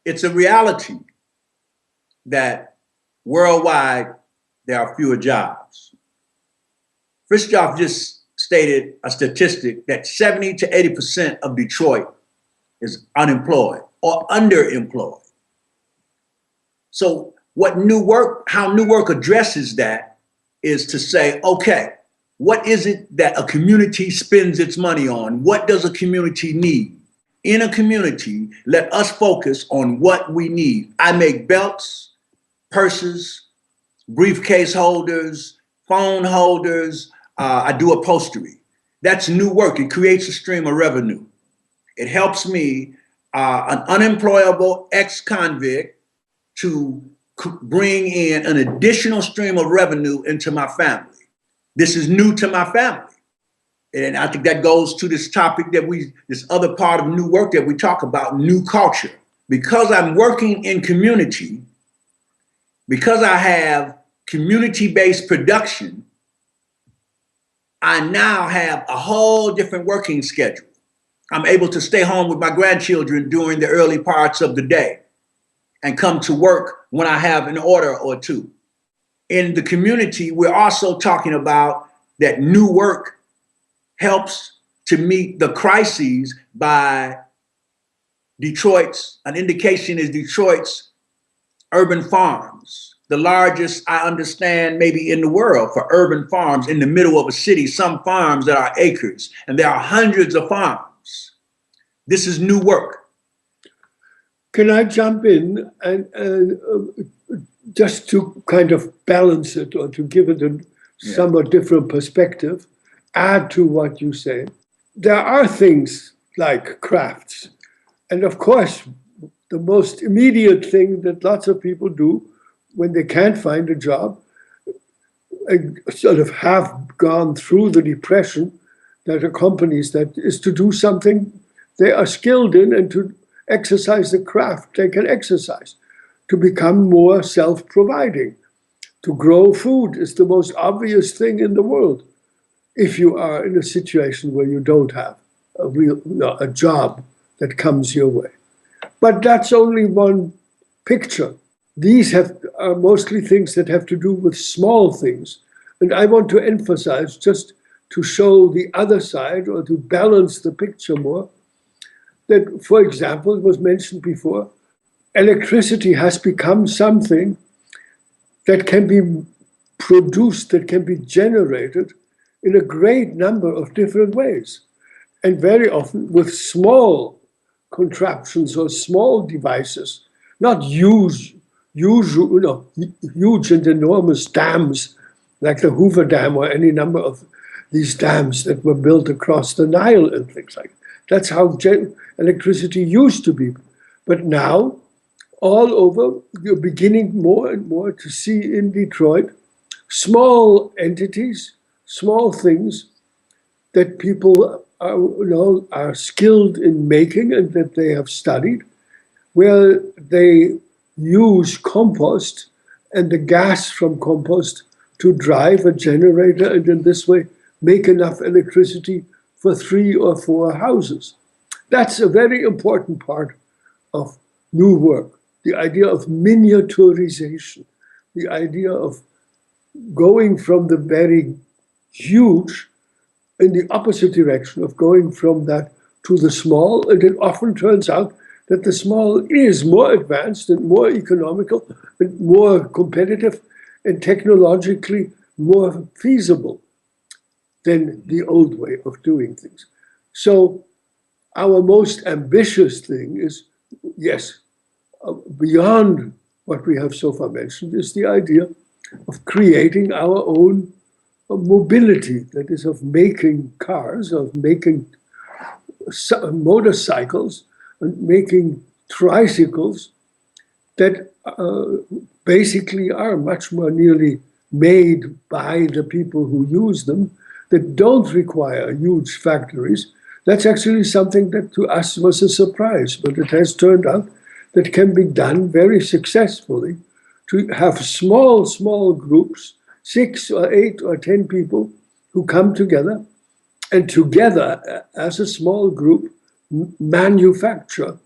it's a reality that worldwide there are fewer jobs. Frithjof just stated a statistic that 70 to 80% of Detroit is unemployed or underemployed. So how New Work addresses that is to say, okay, what is it that a community spends its money on? What does a community need? In a community, let us focus on what we need. I make belts, purses, briefcase holders, phone holders. I do upholstery. That's New Work. It creates a stream of revenue. It helps me, an unemployable ex-convict, to bring in an additional stream of revenue into my family. This is new to my family. And I think that goes to this topic this other part of New Work that we talk about, new culture. Because I'm working in community, because I have community-based production, I now have a whole different working schedule. I'm able to stay home with my grandchildren during the early parts of the day and come to work when I have an order or two. In the community, we're also talking about that New Work helps to meet the crises by an indication is Detroit's urban farms, the largest, I understand, maybe in the world for urban farms in the middle of a city, some farms that are acres, and there are hundreds of farms. This is New Work. Can I jump in and just to kind of balance it or to give it a somewhat different perspective, add to what you say? There are things like crafts. And of course, the most immediate thing that lots of people do when they can't find a job, sort of have gone through the depression that accompanies that, is to do something they are skilled in and to exercise the craft they can exercise, to become more self-providing. To grow food is the most obvious thing in the world if you are in a situation where you don't have a job that comes your way. But that's only one picture. These are mostly things that have to do with small things. And I want to emphasize, just to show the other side or to balance the picture more, that, for example, it was mentioned before, electricity has become something that can be produced, that can be generated in a great number of different ways. And very often with small contraptions or small devices, not huge and enormous dams like the Hoover Dam or any number of these dams that were built across the Nile and things like that. That's how electricity used to be. But now, all over, you're beginning more and more to see in Detroit small entities, small things that people are skilled in making and that they have studied, where they use compost and the gas from compost to drive a generator, and in this way make enough electricity for 3 or 4 houses. That's a very important part of New Work, the idea of miniaturization, the idea of going from the very huge in the opposite direction, of going from that to the small. And it often turns out that the small is more advanced and more economical and more competitive and technologically more feasible than the old way of doing things. So our most ambitious thing is, yes, beyond what we have so far mentioned, is the idea of creating our own mobility, that is, of making cars, of making motorcycles, and making tricycles that basically are much more nearly made by the people who use them, that don't require huge factories. That's actually something that to us was a surprise, but it has turned out that can be done very successfully, to have small groups, 6 or 8 or 10 people who come together and together as a small group manufacture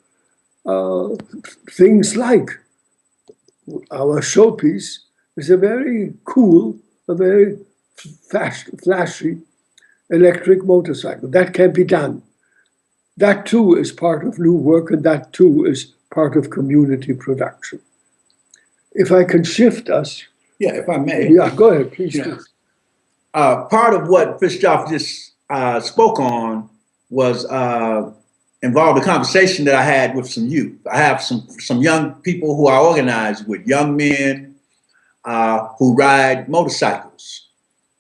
uh, things like our showpiece is a very cool, a very flashy electric motorcycle. That can be done. That too is part of new work, and that too is part of community production. If I can shift us. Yeah, if I may. Yeah, go ahead, please. Yeah. Part of what Frithjof just spoke on was involved a conversation that I had with some youth. I have some young people who I organize with, young men who ride motorcycles.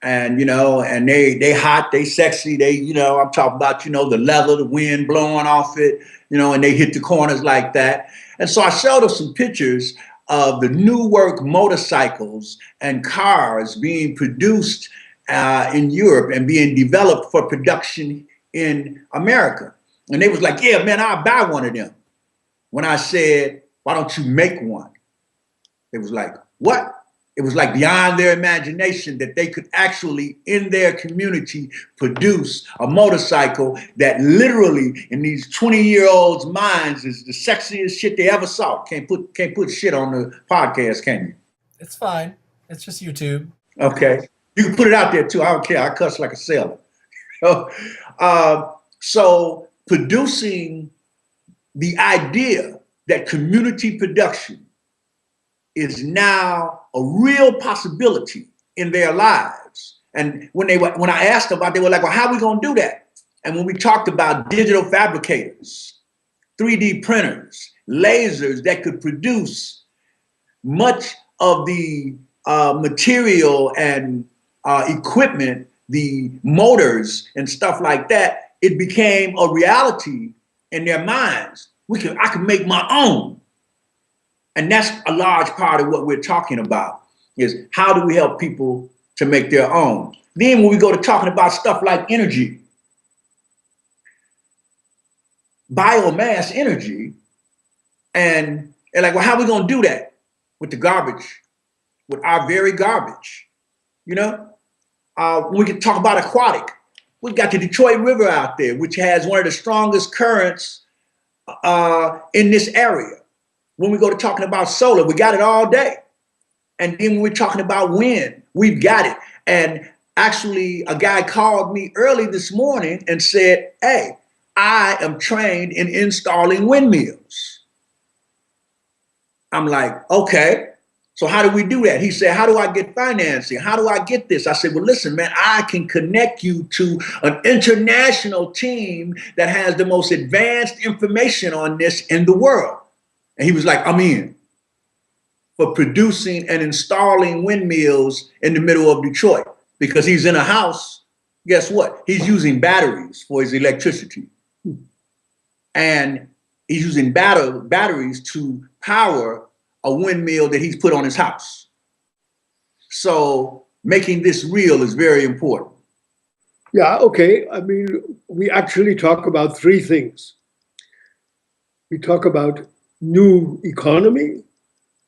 And, and they hot, they sexy, I'm talking about, the leather, the wind blowing off it, and they hit the corners like that. And so I showed them some pictures of the new work motorcycles and cars being produced in Europe and being developed for production in America. And they was like, yeah, man, I'll buy one of them. When I said, why don't you make one? It was like, what? It was like beyond their imagination that they could actually, in their community, produce a motorcycle that literally, in these 20-year-olds' minds, is the sexiest shit they ever saw. Can't put shit on the podcast, can you? It's fine. It's just YouTube. Okay. You can put it out there, too. I don't care. I cuss like a sailor. So producing the idea that community production is now a real possibility in their lives. And when I asked them about it, they were like, well, how are we going to do that? And when we talked about digital fabricators, 3D printers, lasers that could produce much of the material and equipment, the motors and stuff like that, it became a reality in their minds. I can make my own. And that's a large part of what we're talking about, is how do we help people to make their own? Then when we go to talking about stuff like energy, biomass energy, and they're like, well, how are we going to do that with the garbage, with our very garbage? We can talk about aquatic. We've got the Detroit River out there, which has one of the strongest currents in this area. When we go to talking about solar, we got it all day. And then when we're talking about wind, we've got it. And actually, a guy called me early this morning and said, hey, I am trained in installing windmills. I'm like, okay, so how do we do that? He said, how do I get financing? How do I get this? I said, well, listen, man, I can connect you to an international team that has the most advanced information on this in the world. And he was like, I'm in for producing and installing windmills in the middle of Detroit, because he's in a house. Guess what? He's using batteries for his electricity. And he's using batteries to power a windmill that he's put on his house. So making this real is very important. Yeah, okay. I mean, we actually talk about three things. We talk about new economy,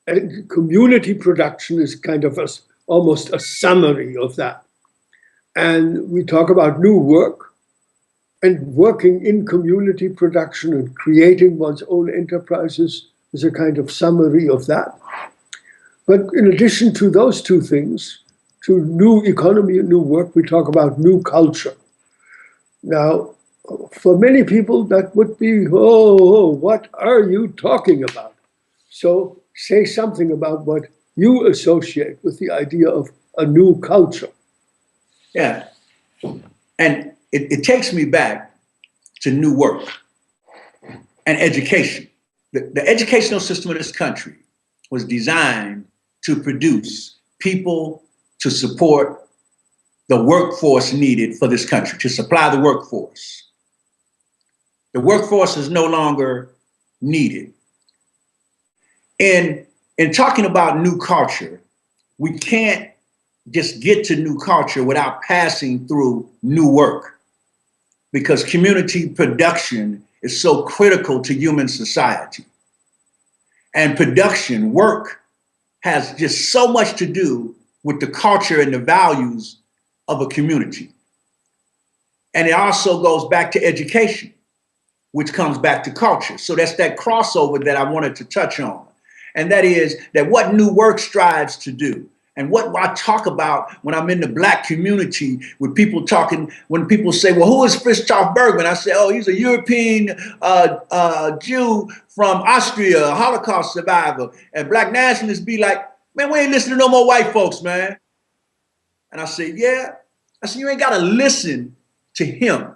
and community production is kind of almost a summary of that. And we talk about new work, and working in community production and creating one's own enterprises is a kind of summary of that. But in addition to those two things, to new economy and new work, we talk about new culture. Now, for many people, that would be, oh, what are you talking about? So say something about what you associate with the idea of a new culture. Yeah. And it takes me back to new work and education. The educational system of this country was designed to produce people to support the workforce needed for this country, to supply the workforce. The workforce is no longer needed. In talking about new culture, we can't just get to new culture without passing through new work, because community production is so critical to human society. And production, work, has just so much to do with the culture and the values of a community. And it also goes back to education, which comes back to culture. So that's that crossover that I wanted to touch on. And that is that what new work strives to do. And what I talk about when I'm in the Black community with people talking, when people say, well, who is Frithjof Bergmann? I say, oh, he's a European Jew from Austria, a Holocaust survivor. And Black nationalists be like, man, we ain't listening to no more white folks, man. And I say, yeah. I said, you ain't got to listen to him.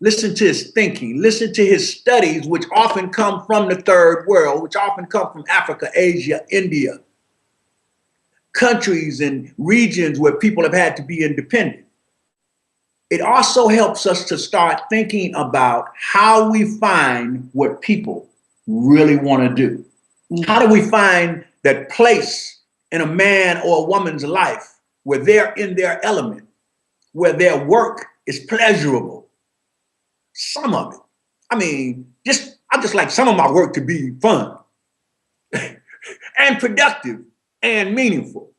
Listen to his thinking. Listen to his studies, which often come from the third world, which often come from Africa, Asia, India, countries and regions where people have had to be independent. It also helps us to start thinking about how we find what people really want to do. How do we find that place in a man or a woman's life where they're in their element, where their work is pleasurable? Some of it. I mean, I just like some of my work to be fun and productive and meaningful.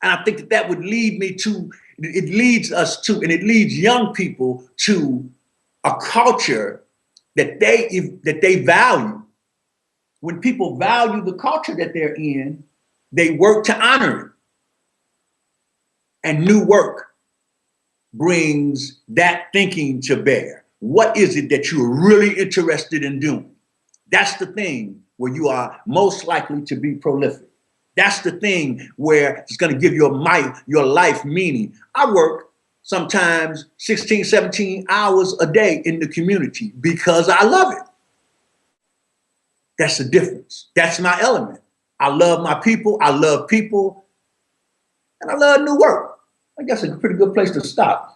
And I think that would lead me to, it leads us to, and it leads young people to a culture that they value. When people value the culture that they're in, they work to honor it. And new work brings that thinking to bear. What is it that you're really interested in doing? That's the thing where you are most likely to be prolific. That's the thing where it's going to give your life meaning. I work sometimes 16, 17 hours a day in the community because I love it. That's the difference. That's my element. I love my people. I love people. And I love new work. I guess it's a pretty good place to stop.